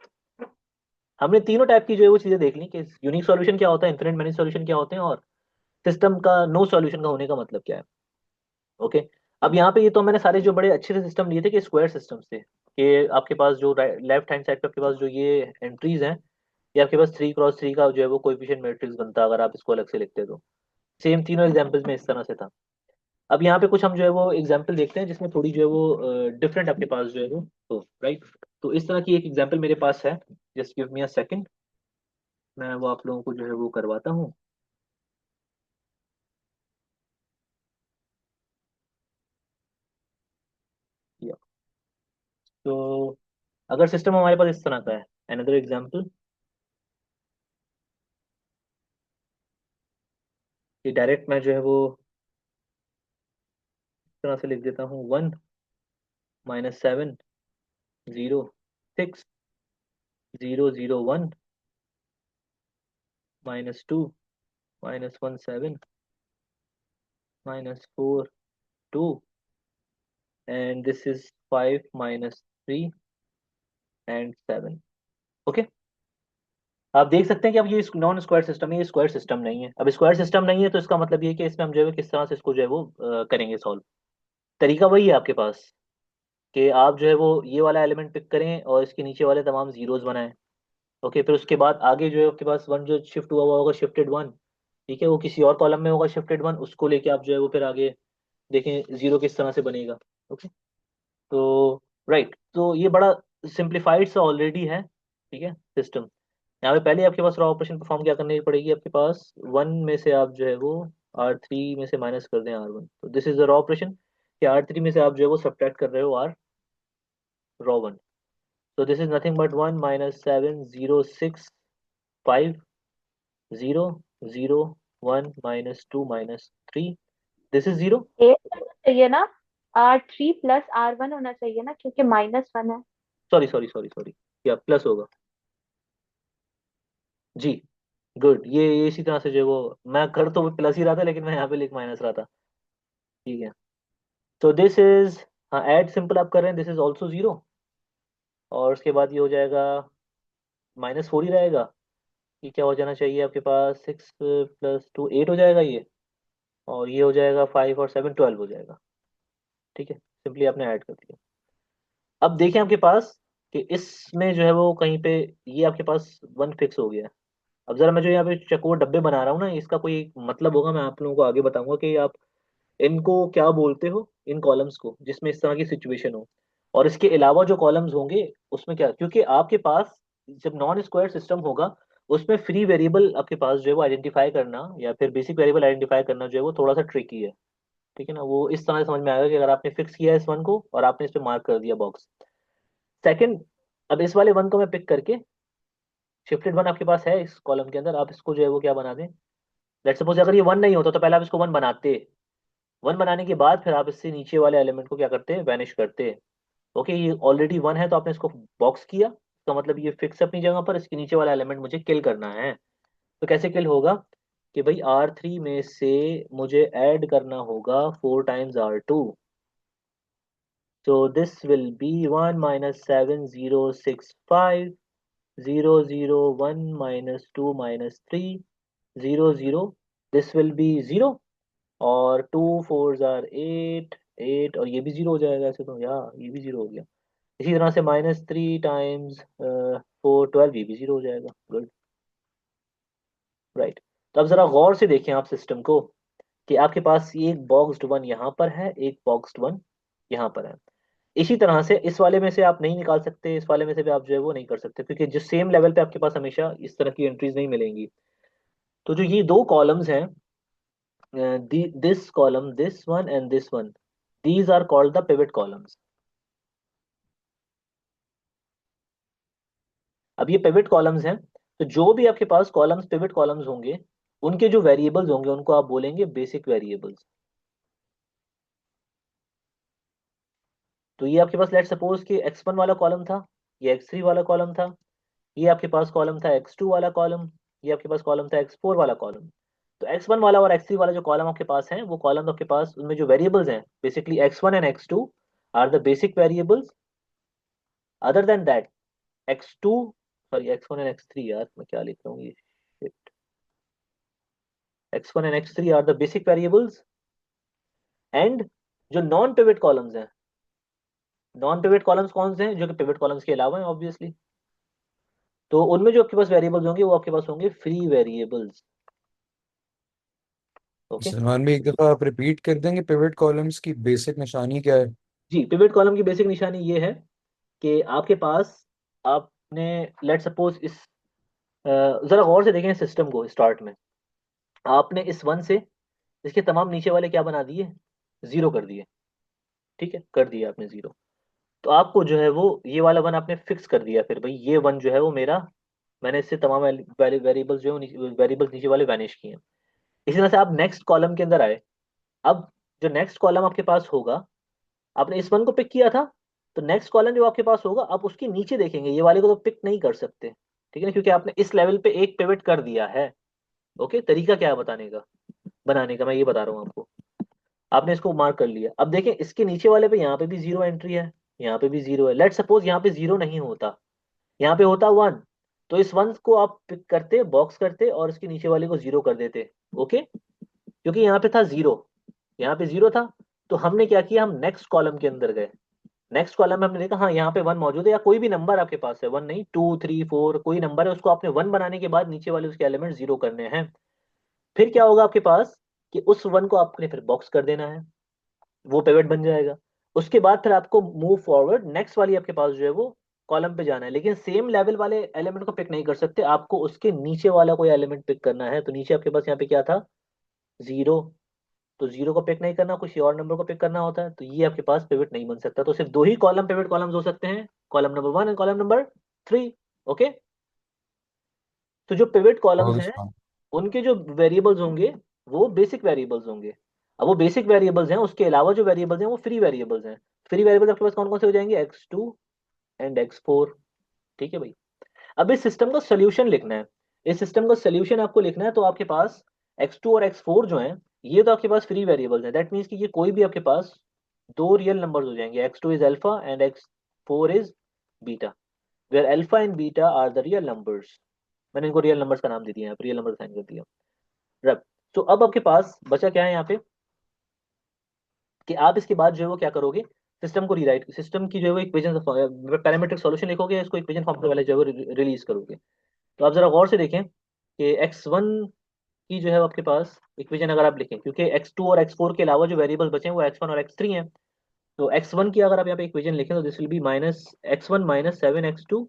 हमने तीनों टाइप की जो है वो चीजें देख ली कि यूनिक सॉल्यूशन क्या होता है, इन्फिनिट मैनी सॉल्यूशन क्या होते हैं, और सिस्टम का नो सॉल्यूशन का होने का मतलब क्या है। ओके, अब यहाँ पे ये तो मैंने सारे जो बड़े अच्छे से सिस्टम लिए थे कि स्क्वायर सिस्टम से, कि आपके पास जो लेफ्ट हैंड साइड पे आपके पास जो ये एंट्रीज हैं, ये आपके पास 3 × 3 का जो है वो कोएफिशिएंट मैट्रिक्स बनता है अगर आप इसको अलग से लिखते तो। सेम तीनों एग्जांपल्स में इस तरह से था। अब यहाँ पे कुछ हम जो है वो एग्जांपल देखते हैं जिसमें थोड़ी जो है वो डिफरेंट आपके पास जो है वो तो राइट। तो इस तरह की एक एग्जांपल मेरे पास है, just give me a second, मैं वो आप लोगों को जो है वो करवाता हूँ। या, तो अगर सिस्टम हमारे पास इस तरह का है, अनदर एग्जांपल, ये डायरेक्ट मैं जो है वो इस तरह से लिख देता हूँ, 1 - 7 0 6 0 0 1 -2 -1 7 -4 2, and this is 5 -3 and 7। Okay, आप देख सकते हैं कि अब ये नॉन स्क्वायर सिस्टम है, ये स्क्वायर सिस्टम नहीं है। अब स्क्वायर सिस्टम नहीं है तो इसका मतलब ये है कि इसमें हम जो है किस तरह से इसको जो है वो करेंगे सॉल्व। तरीका वही है आपके पास कि आप जो है वो ये वाला एलिमेंट पिक करें और इसके नीचे वाले तमाम जीरोस बनाएं। ओके, फिर उसके बाद आगे जो है आपके पास 1 जो शिफ्ट हुआ हुआ होगा, शिफ्टेड 1, ठीक है, वो किसी और कॉलम में होगा शिफ्टेड 1, उसको लेके आप जो है वो फिर आगे देखें जीरो किस तरह से बनेगा। ओके, तो राइट, तो ये बड़ा सिंप्लीफाइड सा ऑलरेडी है, ठीक है सिस्टम। यहाँ पे पहले आपके पास रॉ ऑपरेशन परफॉर्म क्या करनी पड़ेगी, आपके पास 1 में से आप जो है वो R3 में से माइनस कर दें R1, तो this is the raw operation कि R3 में से आप जो है वो सब्ट्रैक्ट कर रहे हो R raw 1। so this is nothing but 1 -7 0 6 5 0 0 1 -2 -3, this is 0।
ये होना चाहिए ना, R3 + R1 होना चाहिए ना, क्योंकि -1 है।
सॉरी सॉरी सॉरी सॉरी, या प्लस होगा जी। गुड, ये इसी तरह से जो है वो मैं कर तो प्लस ही रहा था लेकिन मैं यहाँ पे लिख माइनस रहा था, ठीक है। तो दिस इज, हाँ ऐड सिंपल आप कर रहे हैं, दिस इज ऑल्सो 0, और उसके बाद ये हो जाएगा -4 ही रहेगा। ये क्या हो जाना चाहिए आपके पास, 6 + 2 8 हो जाएगा ये, और ये हो जाएगा 5 और 7 12 हो जाएगा, ठीक है, सिंपली आपने ऐड कर दिया। अब देखें आपके पास कि इसमें जो है वो कहीं पे ये आपके पास 1 फिक्स हो गया है। अब जरा मैं जो यहाँ पे चकोर डब्बे बना रहा हूँ ना, इसका कोई एक मतलब होगा, मैं आप लोगों को आगे बताऊंगा कि आप इनको क्या बोलते हो, इन कॉलम्स को जिसमें इस तरह की सिचुएशन हो। और इसके अलावा जो कॉलम्स होंगे उसमें क्या, क्योंकि आपके पास जब नॉन स्क्वायर सिस्टम होगा उसमें फ्री वेरिएबल आपके पास जो है वो आइडेंटिफाई करना या फिर बेसिक वेरिएबल आइडेंटिफाई करना जो है वो थोड़ा सा ट्रिकी है, ठीक है ना। वो इस तरह से समझ में आएगा कि अगर आपने फिक्स किया है इस 1 को और आपने इस पे मार्क कर दिया बॉक्स। सेकंड, अब इस वाले 1 को मैं पिक करके, शिफ्टेड 1 आपके पास है इस कॉलम के अंदर, आप इसको जो है वो क्या बना दें, लेट्स सपोज अगर ये 1 नहीं होता तो पहले आप इसको 1 बनाते, 1 बनाने के बाद फिर आप इससे नीचे वाले एलिमेंट को क्या करते, वैनिश करते। ओके, ये ऑलरेडी 1 है तो आपने इसको बॉक्स किया, तो मतलब ये फिक्स अपनी जगह पर, इसके नीचे वाला एलिमेंट मुझे किल करना है। तो कैसे किल होगा कि भाई R3 में से मुझे ऐड करना होगा 4 times R2। So this will be 1 minus 7 0 6 5 0 0 1 minus 2 minus 3 0 0, this will be 0, और 2 4s are 8 8, और ये भी 0 हो जाएगा ऐसे तो, या ये भी 0 हो गया। इसी तरह से -3 टाइम्स 4 12, ये भी 0 हो जाएगा। Good, right. तो अब जरा गौर से देखें आप सिस्टम को, कि आपके पास ये एक बॉक्स्ड वन यहाँ पर है, एक बॉक्स्ड वन यहाँ पर है। इसी तरह से इस वाले में से आप नहीं निकाल सकते, इस वाले में से भी आप जो है वो नहीं कर सकते, क्योंकि जिस सेम लेवल पे आपके पास हमेशा इस तरह की एंट्रीज नहीं मिलेंगी। तो जो ये दो कॉलम्स हैं, this column, this one and this one, these are called the pivot columns. अब ये पिवट कॉलम्स हैं, तो जो भी आपके पास कॉलम्स, पिवट कॉलम्स होंगे, उनके जो वेरिएबल्स होंगे उनको आप बोलेंगे बेसिक वेरिएबल्स। तो ये आपके पास लेट सपोज कि x1 वाला कॉलम था, ये x3 वाला कॉलम था, ये आपके पास कॉलम था x2 वाला कॉलम, ये आपके पास कॉलम था x4 वाला कॉलम। तो x1 वाला और x3 वाला जो कॉलम आपके पास है, वो कॉलम आपके पास, उनमें जो वेरिएबल्स हैं basically x1 and x2 are the basic variables. Other than that x2, sorry x1 and x3, यार मैं क्या लिख रहा हूँ ये, x1 and x3 are the basic variables. And जो नॉन पिवट कॉलम्स हैं, नॉन पिवट कॉलम्स कौन से हैं, जो कि पिवट कॉलम्स के अलावा हैं ऑब्वियसली, तो उनमें जो आपके पास वेरिएबल्स होंगे वो आपके पास होंगे फ्री वेरिएबल्स। ओके,
सलमान भाई एक दफा आप रिपीट कर देंगे पिवट कॉलम्स की बेसिक निशानी क्या है?
जी। पिवट कॉलम की बेसिक निशानी ये है कि आपके पास, आपने लेट सपोज इस जरा गौर से देखें सिस्टम को। स्टार्ट में आपने इस 1 से इसके तमाम नीचे वाले क्या बना दिए, 0 कर दिए। ठीक है, कर दिया आपने 0। तो आपको जो है वो ये वाला 1 आपने फिक्स कर दिया, फिर भाई ये 1 जो है वो मेरा, मैंने इससे तमाम वेरिएबल्स जो है, वेरिएबल्स नीचे वाले वैनिश किए हैं। इसी तरह से आप नेक्स्ट कॉलम के अंदर आए। अब जो नेक्स्ट कॉलम आपके पास होगा, आपने इस 1 को पिक किया था, तो नेक्स्ट कॉलम जो आपके पास होगा आप उसके नीचे देखेंगे, ये वाले को तो पिक नहीं कर सकते। ठीक है ना, क्योंकि आपने इस लेवल पे एक पिवट कर दिया है। ओके, तरीका क्या है बताने का, बनाने का, मैं ये बता रहा हूँ आपको। आपने इसको मार्क कर लिया, अब देखें इसके नीचे वाले पे, यहाँ पे भी 0 एंट्री है, यहाँ पे भी 0 है। लेट सपोज यहाँ पे 0 नहीं होता, यहाँ पे होता 1, तो इस 1 को आप पिक करते, बॉक्स करते, और इसके नीचे वाले को 0 कर देते। ओके, क्योंकि यहाँ पे था 0, यहाँ पे 0 था, तो हमने क्या किया, हम नेक्स्ट कॉलम के अंदर गए। नेक्स्ट कॉलम में हमने देखा हाँ यहाँ पे 1 मौजूद है, या कोई भी नंबर आपके पास है, 1 नहीं, 2 3 4, कोई नंबर है, उसको आपने 1 बनाने के बाद नीचे वाले उसके एलिमेंट 0 करने हैं। फिर क्या होगा आपके पास, कि उस 1 को आपने फिर बॉक्स कर देना है, वो पिवट बन जाएगा। उसके बाद फिर आपको मूव फॉरवर्ड, नेक्स्ट वाली आपके पास जो है वो कॉलम पे जाना है, लेकिन सेम लेवल वाले एलिमेंट को पिक नहीं कर सकते, आपको उसके नीचे वाला कोई एलिमेंट पिक करना है। तो नीचे आपके पास यहाँ पे क्या था, 0, तो 0 को पिक नहीं करना, कुछ और नंबर को पिक करना होता है, तो ये आपके पास पिवट नहीं बन सकता। तो सिर्फ दो ही कॉलम, पिवट कॉलम्स हो सकते हैं, column number 1 and column number 3। Okay, तो जो पिवट कॉलम्स
और
हैं उनके जो वेरिएबल्स होंगे वो बेसिक वेरिएबल्स होंगे। अब वो बेसिक वेरिएबल्स हैं, उसके अलावा जो वेरिएबल्स हैं वो फ्री वेरिएबल्स हैं। फ्री वेरिएबल्स आपके पास कौन कौन से हो जाएंगे, x2 एंड x4। ठीक है भाई, अब इस सिस्टम का सोल्यूशन लिखना है। इस सिस्टम का सोल्यूशन आपको लिखना है, तो आपके पास x2 और x4 जो हैं, ये तो आपके पास फ्री वेरिएबल्स हैं। दैट मीन्स कि ये कोई भी आपके पास दो रियल नंबर्स हो जाएंगे, x2 is alpha and x4 is beta, where alpha and beta are the real numbers. मैंने इनको रियल नंबर्स का नाम दे दिया है, रियल नंबर साइन कर दिया। रब, तो अब आपके पास बचा क्या है यहाँ पे, कि आप इसके बाद जो है वो क्या करोगे, सिस्टम को रीराइट, सिस्टम की जो है वो इक्वेशन, पैरामीट्रिक सॉल्यूशन लिखोगे, इसको इक्वेशन फॉर्म वाले जो है वो रिलीज करोगे। तो आप जरा गौर से देखें कि x1 की जो है आपके पास इक्वेशन अगर आप लिखें, क्योंकि x2 और x4 के अलावा जो वेरिएबल बचे हैं वो x1 और x3 हैं, तो x1 की अगर आप यहाँ पे इक्वेशन लिखें तो this will be minus x1 minus 7x2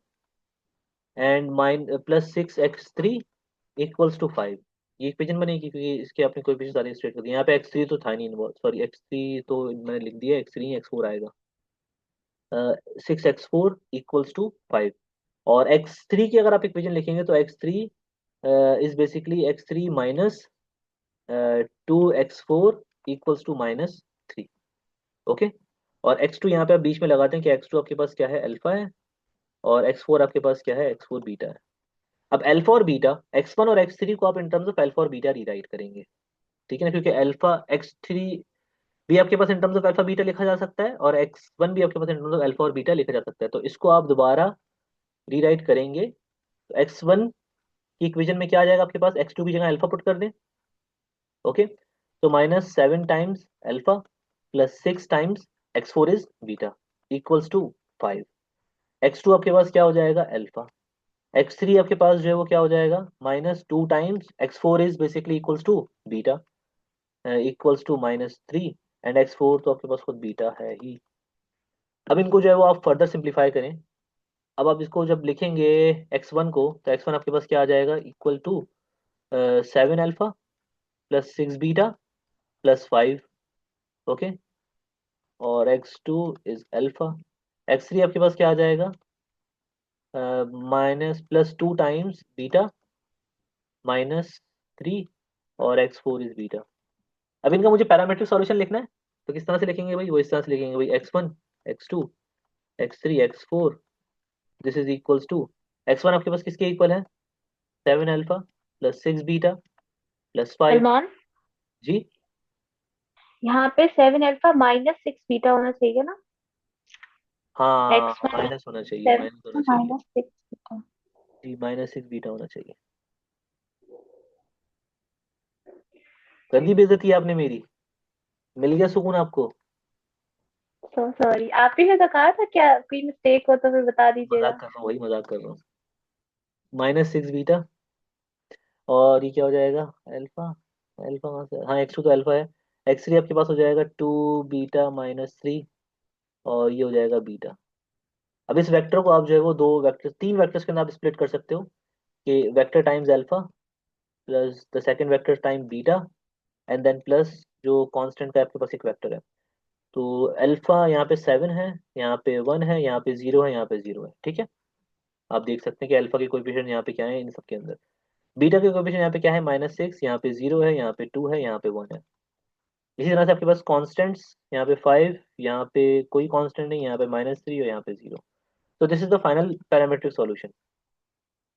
and mine plus 6x3 equals to 5। ये इक्वेशन बनेगी, क्योंकि इसके अपने कोएफिशिएंट सारे स्ट्रेट कर दिए। यहाँ पे x3 तो था नहीं इन्वॉल्व, सॉरी x3 तो मैंने लिख दिया, x3 x4 आएगा। 6x4 इक्वल्स टू 5, और x3 की अगर आप इक्वेशन लिखेंगे तो x3 is basically x3 minus 2x4 equals to -3। Okay. और x2 यहाँ पे आप बीच में लगाते हैं कि x2 आपके पास क्या है, अल्फा है, और x4 आपके पास क्या है, x4 बीटा है। अब अल्फा और बीटा, x1 और x3 को आप इन टर्म्स ऑफ अल्फा और बीटा रीराइट करेंगे, ठीक है ना, क्योंकि अल्फा x3 भी आपके पास in terms of alpha beta लिखा जा सकता है, और x1 भी आपके पास इन टर्म्स ऑफ अल्फा और बीटा लिखा जा सकता है। तो इसको आप दोबारा रीराइट करेंगे तो x1 की इक्वेशन में क्या आ जाएगा आपके पास, x2 की जगह अल्फा पुट कर दें। ओके। तो -7 times alpha plus 6 times x4 is beta equals to 5। x2 आपके पास क्या हो जाएगा, अल्फा। x3 आपके पास जो है वो क्या हो जाएगा, -2 times x4 is basically equals to beta equals to -3, and x4 तो आपके पास खुद बीटा है ही। अब इनको जो है वो आप फर्दर सिंप्लीफाई करें। अब आप इसको जब लिखेंगे x1 को, तो x1 आपके पास क्या आ जाएगा, equal to 7 alpha plus 6 beta plus 5। Okay. और x2 इज अल्फा। x3 आपके पास क्या आ जाएगा, -+2 टाइम्स बीटा -3, और x4 इज बीटा। अब इनका मुझे पैरामेट्रिक सॉल्यूशन लिखना है, तो किस तरह से लिखेंगे भाई, वो इस तरह से लिखेंगे भाई, x1 x2 x3 x4, this is equals to, x1 आपके पास किसके इक्वल है, 7 alpha plus 6 beta plus 5।
Salman,
ji.
यहाँ पे 7 अल्फा -6 बीटा होना चाहिए ना।
हाँ,
x1
माइनस होना चाहिए,
7
माइनस होना चाहिए।
-6 बीटा।
जी, -6 बीटा होना चाहिए। कर दी बेइज्जती आपने मेरी, मिल गया सुकून आपको।
सो सॉरी, आप ही ने तो कहा था, क्या कोई मिस्टेक हो तो फिर बता
मजाक
दीजिएगा।
कर रहा हूँ, वही मजाक कर रहा हूँ। -6 बीटा, और ये क्या हो जाएगा, अल्फा। अल्फा कहाँ से, हाँ x2 तो अल्फा है। x3 आपके पास हो जाएगा 2 बीटा -3, और ये हो जाएगा बीटा। अब इस वेक्टर को आप जो है वो दो वेक्टर, तीन वेक्टर्स के अंदर आप स्प्लिट कर सकते हो, कि vector times alpha plus the second vector time beta, and then plus जो कांस्टेंट का आपके पास एक वेक्टर है। तो अल्फा यहाँ पे 7 है, यहाँ पे 1 है, यहाँ पे 0 है, यहाँ पे 0 है, ठीक है। आप देख सकते हैं कि अल्फा के कोएफिशिएंट यहाँ पे क्या है इन सब के अंदर। बीटा के कोएफिशिएंट यहाँ पे क्या है, -6, यहाँ पे 0 है, यहाँ पे 2 है, यहाँ पे 1 है। इसी तरह से आपके पास कांस्टेंट्स, यहाँ पे 5, यहाँ पे कोई कांस्टेंट नहीं, यहाँ पे -3 और यहाँ पे 0। तो this is the final parametric solution.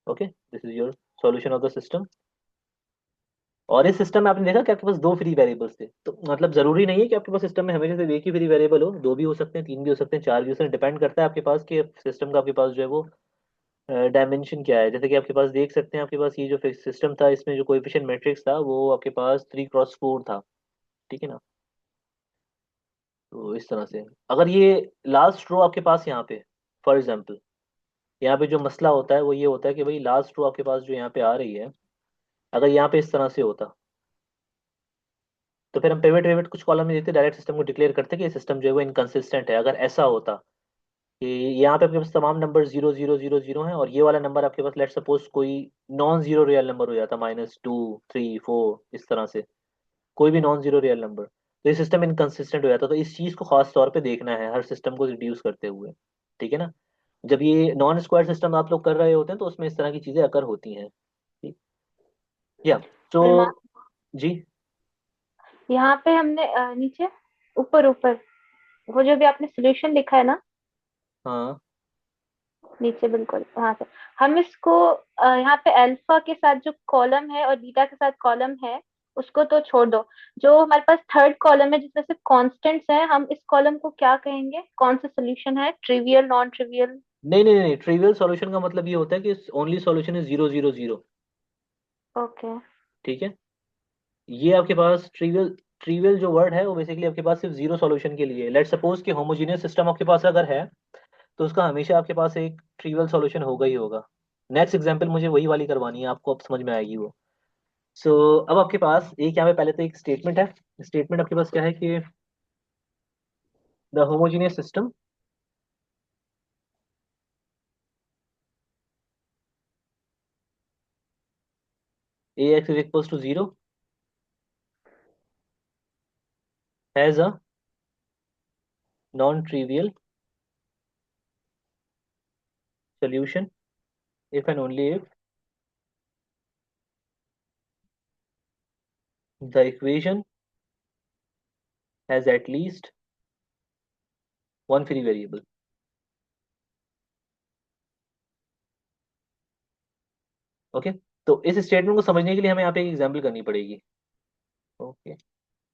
Okay, this is your solution of the system. और इस सिस्टम में आपने देखा कि आपके पास दो फ्री वेरिएबल्स थे, तो मतलब जरूरी नहीं है कि आपके पास सिस्टम में हमेशा सिर्फ एक ही फ्री वेरिएबल हो, दो भी हो सकते हैं, तीन भी हो सकते हैं, चार भी हो सकते हैं, डिपेंड करता है आपके पास कि सिस्टम का आपके पास जो है वो डायमेंशन क्या है। जैसे कि आपके पास देख सकते हैं, आपके पास ये जो सिस्टम था, इसमें जो कोएफिशिएंट मैट्रिक्स था वो आपके पास 3 × 4 था, ठीक है ना। तो इस तरह से अगर ये लास्ट रो आपके पास यहाँ पे, फॉर एग्जांपल, यहाँ पे जो मसला होता है वो ये होता है कि भाई लास्ट रो आपके पास जो यहाँ पे आ रही है, अगर यहाँ पे इस तरह से होता, तो फिर हम पिवट विवट कुछ कॉलम में देते, डायरेक्ट सिस्टम को डिक्लेयर करते कि ये सिस्टम जो है वो इनकंसिस्टेंट है। अगर ऐसा होता कि यहाँ पे आपके पास तमाम नंबर 0 0 0 0 हैं, और ये वाला नंबर आपके पास लेट सपोज कोई नॉन जीरो रियल नंबर हो जाता, -2 3 4 इस तरह से, कोई भी नॉन जीरो रियल नंबर, तो ये सिस्टम इनकंसिस्टेंट हो जाता। तो इस चीज को खास तौर पे देखना है हर सिस्टम को रिड्यूस करते हुए, ठीक है ना। जब ये नॉन स्क्वायर सिस्टम आप लोग कर रहे होते हैं तो उसमें इस तरह की चीजें अकर होती हैं, ठीक। या तो
सलमान,
जी।
यहाँ पे हमने नीचे, ऊपर ऊपर, वो जो भी आपने सोल्यूशन लिखा है ना,
हाँ,
नीचे बिल्कुल वहां से, हम इसको यहाँ पे अल्फा के साथ जो कॉलम है और बीटा के साथ कॉलम है, उसको तो छोड़ दो। जो हमारे पास थर्ड कॉलम है जिसमें से कांस्टेंट्स हैं, हम इस कॉलम को क्या कहेंगे, कौन सा सोल्यूशन है, ट्रिवियल, नॉन ट्रिवियल?
नहीं नहीं नहीं, ट्रिवियल सॉल्यूशन का मतलब ये होता है कि ओनली सॉल्यूशन इज 0 0 0,
ओके।
ठीक है। ये आपके पास ट्रिवियल, ट्रिवियल जो वर्ड है वो बेसिकली आपके पास सिर्फ जीरो सॉल्यूशन के लिए। लेट सपोज कि होमोजेनियस सिस्टम आपके पास अगर है, तो उसका हमेशा आपके पास एक ट्रिवियल सॉल्यूशन होगा ही होगा। नेक्स्ट एग्जांपल मुझे वही वाली करवानी है, आपको अब समझ में आएगी वो। सो अब आपके पास एक यहाँ पे पहले तो एक स्टेटमेंट है। स्टेटमेंट आपके पास क्या है कि the homogeneous system A X is equals to 0 has a non trivial solution if and only if the equation has at least one free variable. Okay, तो इस स्टेटमेंट को समझने के लिए हमें यहाँ पे एक एग्जाम्पल करनी पड़ेगी। ओके,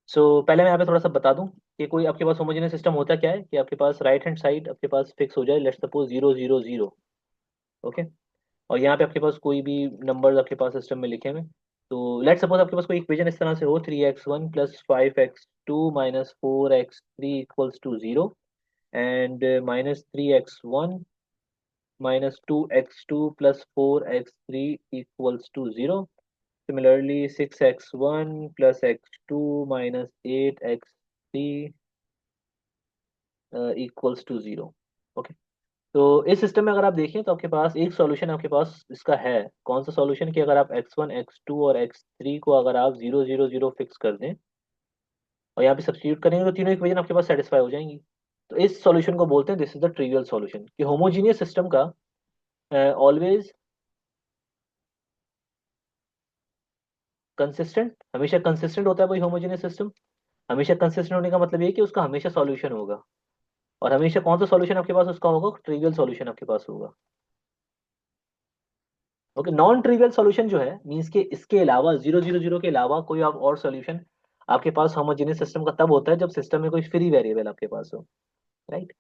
सो पहले मैं यहाँ पे थोड़ा सा बता दूं कि कोई आपके पास होमोजेनियस सिस्टम होता क्या है कि आपके पास राइट हैंड साइड आपके पास फिक्स हो जाए, लेट्स सपोज 0 0 0। ओके, और यहाँ पे आपके पास कोई भी नंबर आपके पास सिस्टम में लिखे हुए, तो लेट्स सपोज आपके पास कोई इक्वेशन इस तरह से हो, 3x1 plus 5x2 minus 4x3 equals to 0, and minus 3x1 minus 2x2 plus 4x3 equals to 0. Similarly, 6x1 plus x2 minus 8x3 equals to 0. Okay, तो इस सिस्टम में अगर आप देखें तो आपके पास एक सॉल्यूशन आपके पास इसका है। कौन सा सॉल्यूशन कि अगर आप x1 x2 और x3 को अगर आप 0 0 0 फिक्स कर दें और यहाँ पे सब्स्टिट्यूट करेंगे तो तीनों इक्वेशन आपके पास सेटिस्फाई हो जाएंगी। तो इस सॉल्यूशन को बोलते हैं this is the trivial solution, कि होमोजीनियस सिस्टम का ऑलवेज कंसिस्टेंट, हमेशा कंसिस्टेंट होता है कोई होमोजेनियस सिस्टम। हमेशा कंसिस्टेंट होने का मतलब ये है कि उसका हमेशा सॉल्यूशन होगा, और हमेशा कौन सा सॉल्यूशन आपके पास उसका होगा, ट्रिवियल सॉल्यूशन आपके पास होगा। ओके, नॉन ट्रिवियल सॉल्यूशन जो है मींस के इसके अलावा 0 0 0 के अलावा कोई आप और सॉल्यूशन आपके पास होमोजेनियस सिस्टम का तब होता है जब सिस्टम में कोई फ्री वेरिएबल आपके पास हो। राइट,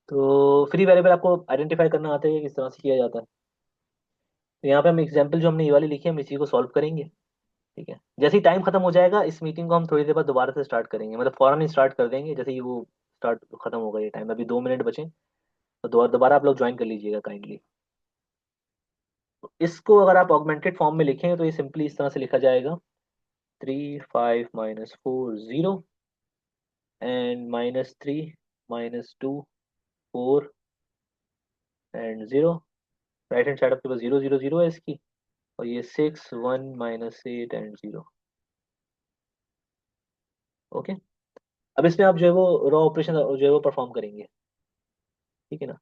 तो फ्री वेरिएबल आपको आइडेंटिफाई करना आता है कि किस तरह से किया जाता है। तो यहाँ पे हम एग्जाम्पल जो हमने ये वाली लिखी है हम इसी को सॉल्व करेंगे। ठीक है, जैसे ही टाइम खत्म हो जाएगा इस मीटिंग को हम थोड़ी देर बाद दोबारा से स्टार्ट करेंगे, मतलब फौरन ही स्टार्ट कर देंगे जैसे ही वो स्टार्ट खत्म होगा। ये टाइम अभी 2 मिनट बचे, तो दोबारा दोबारा आप लोग ज्वाइन कर लीजिएगा काइंडली। इसको अगर आप ऑगमेंटेड फॉर्म में लिखें तो ये सिंपली इस तरह से लिखा जाएगा, 3 5 - 4 0 and -3 - 2 4 and 0। Right hand side आपके पास 0 0 0 है इसकी, और ये 6 1 - 8 एंड 0। ओके, अब इसमें आप जो है वो रॉ ऑपरेशन जो है वो परफॉर्म करेंगे। ठीक है ना,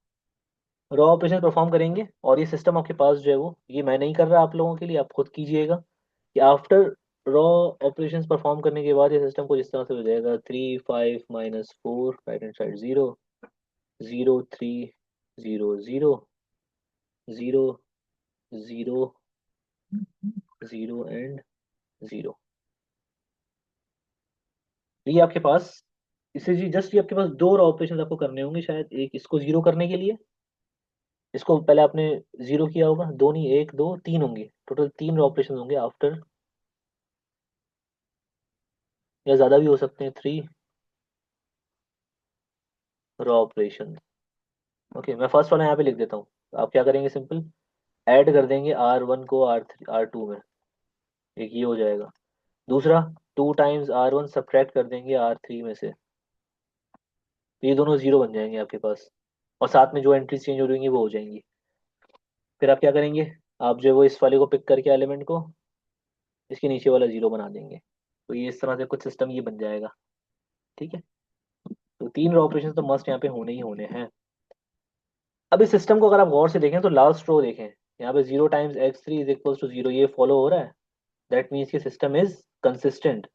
रॉ ऑपरेशन परफॉर्म करेंगे, और ये सिस्टम आपके पास जो है वो, ये मैं नहीं कर रहा आप लोगों के लिए, आप खुद कीजिएगा कि आफ्टर रॉ ऑपरेशंस परफॉर्म करने के बाद ये सिस्टम को जिस तरह से हो जाएगा, 3 5 - 4 राइट हैंड साइड 0 0 3 0 0 0 0 एंड 0। ये आपके पास, इसे जी जस्ट ये आपके पास दो रॉ ऑपरेशन आपको करने होंगे शायद, एक इसको जीरो करने के लिए, इसको पहले आपने जीरो किया होगा, दो नहीं, एक दो तीन होंगे, टोटल तीन रॉ ऑपरेशन होंगे आफ्टर, या ज्यादा भी हो सकते हैं, 3 रॉ ऑपरेशन। ओके, मैं फर्स्ट वाला यहाँ पे लिख देता हूँ। तो आप क्या करेंगे, सिंपल ऐड कर देंगे R1 को R2 में, एक ये हो जाएगा। दूसरा, 2 टाइम्स R1 सब्ट्रैक्ट कर देंगे R3 में से, तो ये दोनों जीरो बन जाएंगे आपके पास, और साथ में जो एंट्रीज चेंज हो रही वो हो जाएंगी। फिर आप क्या करेंगे, आप जो है वो इस वाले को पिक करके एलिमेंट को इसके नीचे वाला जीरो बना देंगे, तो ये इस तरह से कुछ सिस्टम ये बन जाएगा। ठीक है, तो तीन ऑपरेशन तो मस्ट यहाँ पे होने ही होने हैं। अब इस सिस्टम को अगर आप गौर से देखें तो लास्ट रो देखें, यहाँ पे 0 टाइम्स x3 = 0, ये फॉलो हो रहा है। दैट मीन्स कि system is consistent,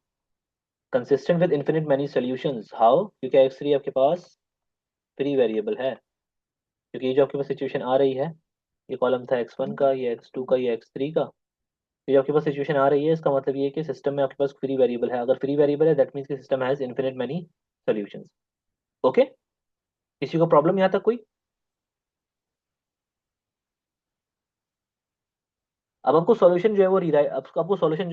consistent with infinite many solutions. How, क्योंकि x3 आपके पास फ्री वेरिएबल है, क्योंकि ये जो आपके पास सिचुएशन आ रही है, ये कॉलम था x1 का, ये x2 का, ये x3 का, तो जो आपके पास सिचुएशन आ रही है इसका मतलब ये है कि सिस्टम में आपके पास फ्री वेरिएबल है। अगर फ्री वेरिएबल है दैट मीन्स कि system has infinite many solutions. Okay, किसी को प्रॉब्लम यहाँ तक कोई? अब आपको सॉल्यूशन जो है वो आपको सॉल्यूशन जो है